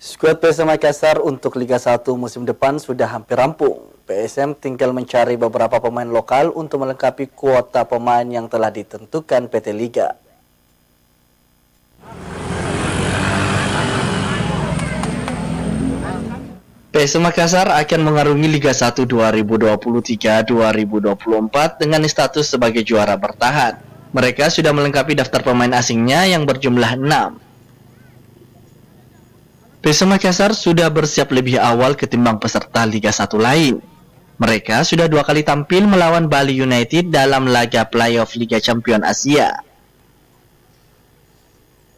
Skuad PSM Makassar untuk Liga 1 musim depan sudah hampir rampung. PSM tinggal mencari beberapa pemain lokal untuk melengkapi kuota pemain yang telah ditentukan PT Liga. PSM Makassar akan mengarungi Liga 1 2023-2024 dengan status sebagai juara bertahan. Mereka sudah melengkapi daftar pemain asingnya yang berjumlah 6. PSM Makassar sudah bersiap lebih awal ketimbang peserta Liga 1 lain. Mereka sudah 2 kali tampil melawan Bali United dalam laga playoff Liga Champion Asia.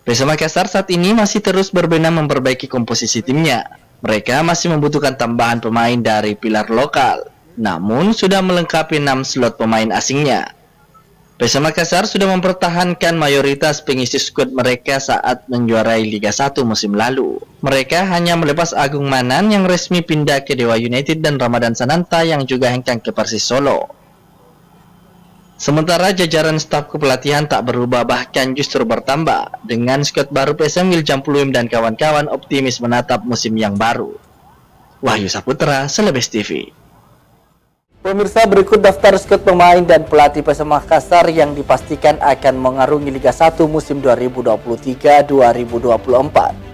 PSM Makassar saat ini masih terus berbenah memperbaiki komposisi timnya. Mereka masih membutuhkan tambahan pemain dari pilar lokal, namun sudah melengkapi 6 slot pemain asingnya. PSM Makassar sudah mempertahankan mayoritas pengisi skuad mereka saat menjuarai Liga 1 musim lalu. Mereka hanya melepas Agung Manan yang resmi pindah ke Dewa United dan Ramadan Sananta yang juga hengkang ke Persis Solo. Sementara jajaran staf kepelatihan tak berubah, bahkan justru bertambah. Dengan skuad baru PSM, William Pluim dan kawan-kawan optimis menatap musim yang baru. Wahyu Saputra, Celebes TV. Pemirsa, berikut daftar skuad pemain dan pelatih PSM Makassar yang dipastikan akan mengarungi Liga 1 musim 2023-2024.